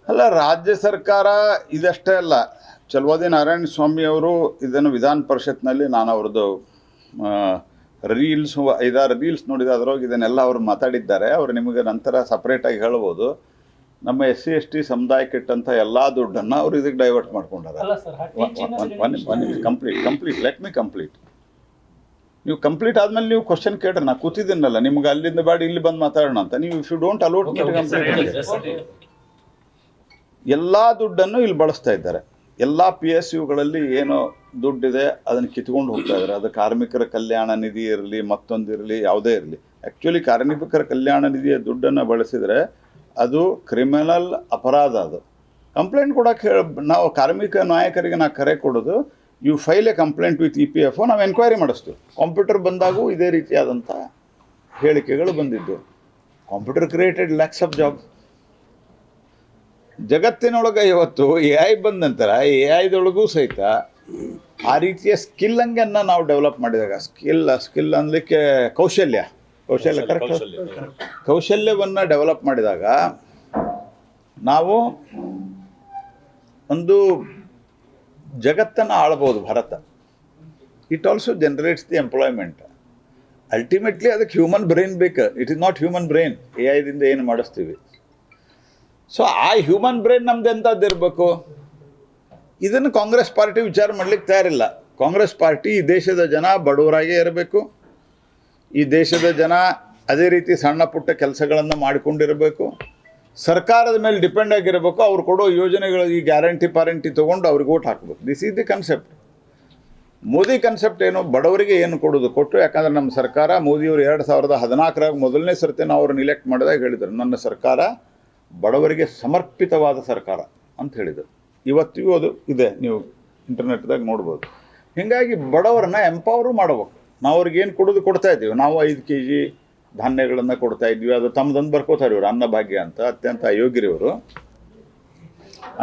ಅಲ್ಲ, ರಾಜ್ಯ ಸರ್ಕಾರ ಇದಷ್ಟೇ ಅಲ್ಲ. ಚಲವಾದಿ ನಾರಾಯಣ ಸ್ವಾಮಿ ಅವರು ಇದನ್ನು ವಿಧಾನ ಪರಿಷತ್ನಲ್ಲಿ ನಾನು ಅವ್ರದ್ದು ರೀಲ್ಸ್ 5-6 ರೀಲ್ಸ್ ನೋಡಿದ ಅದ್ರೊಳಗೆ ಇದನ್ನೆಲ್ಲ ಅವರು ಮಾತಾಡಿದ್ದಾರೆ. ಅವರು ನಿಮಗೆ ನಂತರ ಸಪ್ರೇಟಾಗಿ ಹೇಳ್ಬೋದು. ನಮ್ಮ SC/ST ಸಮುದಾಯಕ್ಕೆ ಇಟ್ಟಂಥ ಎಲ್ಲ ದುಡ್ಡನ್ನು ಅವರು ಇದಕ್ಕೆ ಡೈವರ್ಟ್ ಮಾಡ್ಕೊಂಡಾರೆ. Complete let me complete. ನೀವು ಕಂಪ್ಲೀಟ್ ಆದಮೇಲೆ ನೀವು ಕ್ವಶನ್ ಕೇಳ್ರಿ. ನಾನು ಕೂತಿದ್ದೀನಲ್ಲ, ನಿಮ್ಗೆ ಅಲ್ಲಿಂದ ಬಾಡಿ ಇಲ್ಲಿ ಬಂದು ಮಾತಾಡೋಣ ಅಂತ. ನೀವು if you don't allot complete ಎಲ್ಲ ದುಡ್ಡನ್ನು ಇಲ್ಲಿ ಬಳಸ್ತಾ ಇದ್ದಾರೆ. ಎಲ್ಲ PSUಗಳಲ್ಲಿ ಏನೋ ದುಡ್ಡಿದೆ ಅದನ್ನು ಕಿತ್ಕೊಂಡು ಹೋಗ್ತಾ ಇದ್ದಾರೆ. ಅದು ಕಾರ್ಮಿಕರ ಕಲ್ಯಾಣ ನಿಧಿ ಇರಲಿ, ಮತ್ತೊಂದಿರಲಿ, ಯಾವುದೇ ಇರಲಿ. ಆ್ಯಕ್ಚುಲಿ ಕಾರ್ಮಿಕರ ಕಲ್ಯಾಣ ನಿಧಿಯ ದುಡ್ಡನ್ನು ಬಳಸಿದರೆ ಅದು ಕ್ರಿಮಿನಲ್ ಅಪರಾಧ. ಅದು ಕಂಪ್ಲೇಂಟ್ ಕೊಡೋಕ್ಕೆ ನಾವು ಕಾರ್ಮಿಕ ನಾಯಕರಿಗೆ ನಾವು ಕರೆ ಕೊಡೋದು, you file a complaint with EPFO, ನಾವು ಎನ್ಕ್ವೈರಿ ಮಾಡಿಸ್ತೀವಿ. ಕಂಪ್ಯೂಟರ್ ಬಂದಾಗೂ ಇದೇ ರೀತಿಯಾದಂಥ ಹೇಳಿಕೆಗಳು ಬಂದಿದ್ದು. Computer created lakhs of job. ಜಗತ್ತಿನೊಳಗೆ ಇವತ್ತು AI ಬಂದ ನಂತರ AIದೊಳಗೂ ಸಹಿತ ಆ ರೀತಿಯ ಸ್ಕಿಲ್ಲಂಗನ್ನು ನಾವು ಡೆವಲಪ್ ಮಾಡಿದಾಗ, ಸ್ಕಿಲ್ ಅನ್ನಲಿಕ್ಕೆ ಕೌಶಲ್ಯ ಕರೆಕ್ಟ್, ಕೌಶಲ್ಯವನ್ನು ಡೆವಲಪ್ ಮಾಡಿದಾಗ ನಾವು ಒಂದು ಜಗತ್ತನ್ನು ಆಳ್ಬೋದು. Bharat it also generates the employment. Ultimately ಅದಕ್ಕೆ ಹ್ಯೂಮನ್ ಬ್ರೈನ್ ಬೇಕು. It is not human brain. AIದಿಂದ ಏನು ಮಾಡಿಸ್ತೀವಿ. ಸೊ ಆ ಹ್ಯೂಮನ್ ಬ್ರೈನ್ ನಮ್ದು ಎಂಥದ್ದು ಇರಬೇಕು. ಇದನ್ನು ಕಾಂಗ್ರೆಸ್ ಪಾರ್ಟಿ ವಿಚಾರ ಮಾಡಲಿಕ್ಕೆ ತಯಾರಿಲ್ಲ. ಕಾಂಗ್ರೆಸ್ ಪಾರ್ಟಿ ಈ ದೇಶದ ಜನ ಬಡವರಾಗೇ ಇರಬೇಕು, ಈ ದೇಶದ ಜನ ಅದೇ ರೀತಿ ಸಣ್ಣ ಪುಟ್ಟ ಕೆಲಸಗಳನ್ನು ಮಾಡಿಕೊಂಡಿರಬೇಕು, ಸರ್ಕಾರದ ಮೇಲೆ ಡಿಪೆಂಡ್ ಆಗಿರಬೇಕು. ಅವ್ರು ಕೊಡೋ ಯೋಜನೆಗಳು ಈ ಗ್ಯಾರಂಟಿ ತೊಗೊಂಡು ಅವ್ರಿಗೆ ಓಟ್ ಹಾಕಬೇಕು. This is the concept. Modi concept ಏನು, ಬಡವರಿಗೆ ಏನು ಕೊಟ್ಟು. ಯಾಕಂದರೆ ನಮ್ಮ ಸರ್ಕಾರ, ಮೋದಿಯವರು 2014 ಮೊದಲನೇ ಸರ್ತಿ ನಾವು ಅವ್ರನ್ನ ಇಲೆಕ್ಟ್ ಮಾಡಿದಾಗ ಹೇಳಿದರು, ನನ್ನ ಸರ್ಕಾರ ಬಡವರಿಗೆ ಸಮರ್ಪಿತವಾದ ಸರ್ಕಾರ ಅಂತ ಹೇಳಿದರು. ಇವತ್ತಿಗೂ ಅದು ಇದೆ, ನೀವು ಇಂಟರ್ನೆಟ್ದಾಗ ನೋಡ್ಬೋದು. ಹೀಗಾಗಿ ಬಡವರನ್ನ ಎಂಪವರು ಮಾಡಬೇಕು. ನಾವು ಅವ್ರಿಗೆ ಏನು ಕೊಡ್ತಾ ಇದ್ದೀವಿ. ನಾವು 5 kg ಧಾನ್ಯಗಳನ್ನು ಕೊಡ್ತಾ ಇದ್ವಿ. ಅದು ತಮ್ಮದೊಂದು ಬರ್ಕೋತಾರೆ ಇವರು, ಅನ್ನಭಾಗ್ಯ ಅಂತ. ಅತ್ಯಂತ ಅಯೋಗ್ಯರಿವರು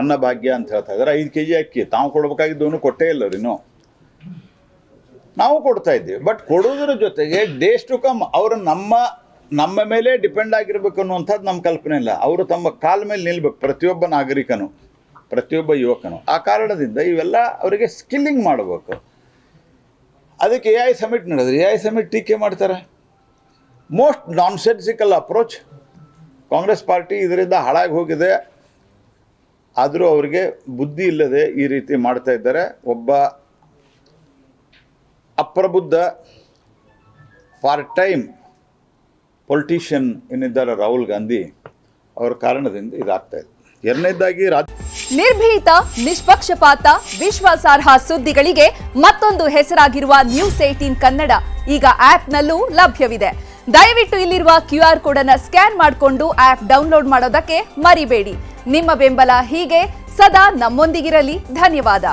ಅನ್ನಭಾಗ್ಯ ಅಂತ ಹೇಳ್ತಾ ಇದ್ದಾರೆ. 5 kg ಅಕ್ಕಿ ತಾವು ಕೊಡಬೇಕಾಗಿದ್ದವನು ಕೊಟ್ಟೇ ಇಲ್ಲ ಅವ್ರು ಇನ್ನೂ. ನಾವು ಕೊಡ್ತಾ ಇದ್ದೀವಿ. ಬಟ್ ಕೊಡೋದ್ರ ಜೊತೆಗೆ ಡೇಸ್ ಟು ಕಮ್ ಅವರು ನಮ್ಮ ಮೇಲೆ ಡಿಪೆಂಡ್ ಆಗಿರ್ಬೇಕು ಅನ್ನುವಂಥದ್ದು ನಮ್ಮ ಕಲ್ಪನೆ ಇಲ್ಲ. ಅವರು ತಮ್ಮ ಕಾಲ ಮೇಲೆ ನಿಲ್ಬೇಕು, ಪ್ರತಿಯೊಬ್ಬ ನಾಗರಿಕನು, ಪ್ರತಿಯೊಬ್ಬ ಯುವಕನು. ಆ ಕಾರಣದಿಂದ ಇವೆಲ್ಲ ಅವರಿಗೆ ಸ್ಕಿಲ್ಲಿಂಗ್ ಮಾಡಬೇಕು. ಅದಕ್ಕೆ AI ಸಮಿಟ್ ನಡೆದ್ರೆ AI ಸಮಿಟ್ ಟೀಕೆ ಮಾಡ್ತಾರೆ. Most nonsensical approach. Congress party ಇದರಿಂದ ಹಾಳಾಗಿ ಹೋಗಿದೆ. ಆದರೂ ಅವರಿಗೆ ಬುದ್ಧಿ ಇಲ್ಲದೆ ಈ ರೀತಿ ಮಾಡ್ತಾ ಇದ್ದಾರೆ. ಒಬ್ಬ ಅಪ್ರಬುದ್ಧ ಟೈಮ್ ಪೊಲಿಟಿಷಿಯನ್ ಏನಿದ್ದಾರೆ ರಾಹುಲ್ ಗಾಂಧಿ, ಅವರ ಕಾರಣದಿಂದ ಇದಾಗ್ತಾ ಇದೆ. ಎರಡನೇದಾಗಿ ನಿರ್ಭೀತ, ನಿಷ್ಪಕ್ಷಪಾತ, ವಿಶ್ವಾಸಾರ್ಹ ಸುದ್ದಿಗಳಿಗೆ ಮತ್ತೊಂದು ಹೆಸರಾಗಿರುವ News18 ಕನ್ನಡ ಈಗ ಆಪ್ನಲ್ಲೂ ಲಭ್ಯವಿದೆ. ದಯವಿಟ್ಟು ಇಲ್ಲಿರುವ QR ಕೋಡ್ ಅನ್ನು ಸ್ಕ್ಯಾನ್ ಮಾಡಿಕೊಂಡು ಆಪ್ ಡೌನ್ಲೋಡ್ ಮಾಡೋದಕ್ಕೆ ಮರಿಬೇಡಿ. ನಿಮ್ಮ ಬೆಂಬಲ ಹೀಗೆ ಸದಾ ನಮ್ಮೊಂದಿಗಿರಲಿ. ಧನ್ಯವಾದ.